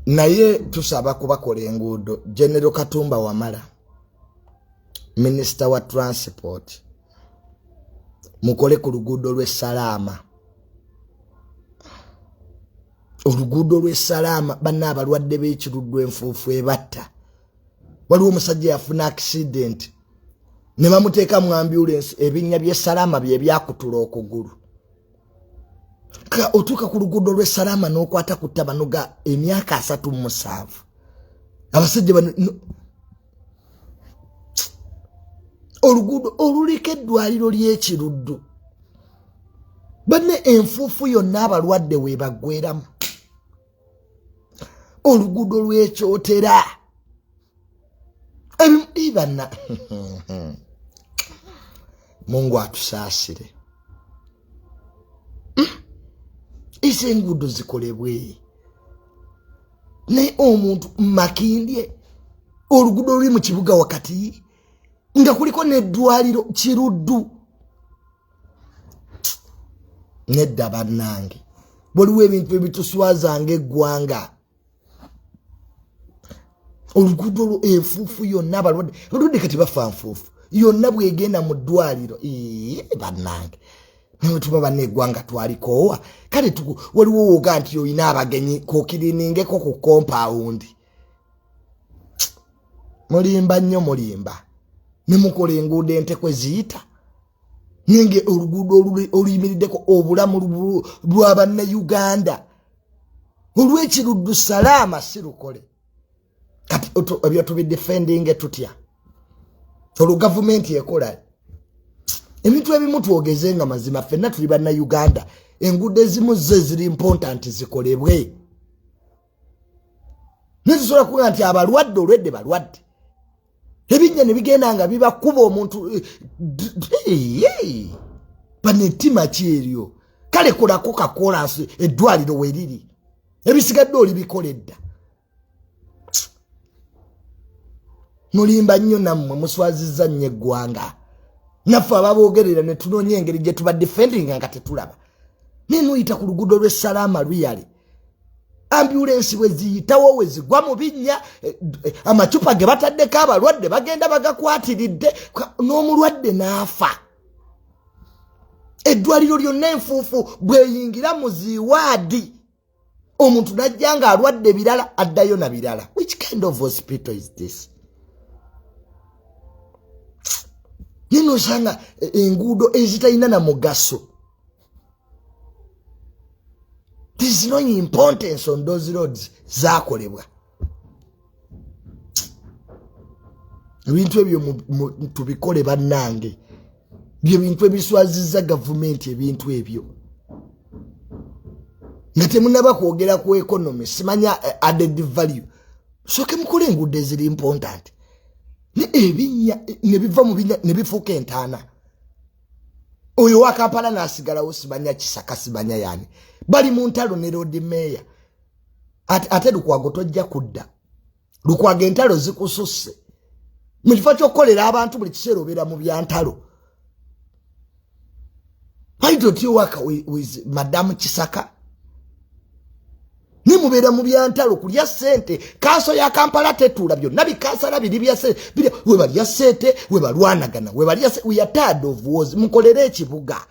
naye tusaba kubakola enguudo. General Katumba Wamala, Minister wa Transport, mukole ku luguudo lw'Esalaama. Oluguudo lw'Esalaama banna abalwadde b'ekiruddu enfuufu ebatta. Waliwo omusajja yafuna accident ne bamuteeka mu ambulance, ebinnya by'Esalaama bye byakutula okugulu. Ka otuuka ku luguudo lw'Esalaama n'okwata ku ttabanuga emyaka 37. Abasajja bano oluguudo oluliko eddwaliro ly'ekiruddu. Banne enfuufu yonna abalwadde weebagweramu. Oluguudo lw'ekyotera. Ibana. Mungu atusaasire. Ise enguudo zikolebwe. Ne omuntu makindye. Oluguudo luli mu kibuga wakati. Nga kuliko n'eddwaliro kiruddu. Nedda bannange. Waliwo ebintu ebituswazanga eggwanga. Oluguudo enfuufu yonna abalwadde kati bafa nfuufu. Yonna bwegenda mu ddwaliro. Bannange. Nawe tuba banneggwanga twalikoowa. Kale waliwo woga nti oyina abagenyi kokiriningeko ku compound. Mulimba nnyo mulimba. Ne mukola enguudo entekwe ziyita. Nenge oluguudo oluyimiriddeko obulamu lw'Abannayuganda. Olw'ekiruddu Salaama si lukole. Kati ebyo tubidefendinge tutya. Olwo gavumenti ekola. Ebintu ebimu twogezenga mazima ffenna tuli Bannayuganda. Enguudo ezimu ze ziri important zikolebwe. Netusobola kuga nti abalwadde olwedde balwadde. Ebinnya ne bigenda nga bibakuba omuntu. Banettima kyeryo. Kale kolako kakolansi eddwaliro weriri. Ebisigadde oli bikoledda. Mulimba nnyo nammwe muswazizza nnyo eggwanga. Naffe ababoogerera ne tunoonya engeri gye tuba defending nga tetulaba. Nenuyita ku luguudo lw'Esalaama luyale. Ambulance bwe ziyitawo we zigwa mu binnya, amacupa ge bataddeko abalwadde bagenda bagakwatiridde n'omulwadde n'afa. Eddwaliro lyonna enfuufu bweyingira mu ziwaadi. Omuntu najja nga alwadde birala addayo na birala. Which kind of hospital is this? Nino osanga enguudo ezitalina na mugaso. There's no importance on those roads zakolebwa. Ebintu ebyo tubikole bannange. Bye bintu ebiswazizza gavumenti ebintu ebyo. Nga temunaba kwogera ku economy simanya added value. Soke mukole enguudo eziri important. Ebinnya ne biva mu binnya ne bifuuka entaana. Oyo wa Kampala n'asigalawo simanya Kisaka simanya yani. Bali mu ntalo ne road mayor. Ate Lukwago tojja kudda. Lukwago entalo zikususse. Mu kifo ky'okukolera abantu buli kiseera obeera mu byantalo. Why don't you work with Madam Kisaka? Ni mubeera mu byantalo kulya ssente. Kaaso ya Kampala tetuula byonna bikansala biri bya ssente. We balya ssente, we balwanagana, we balya ssente. We are tired of wars. Mukolere ekibuga.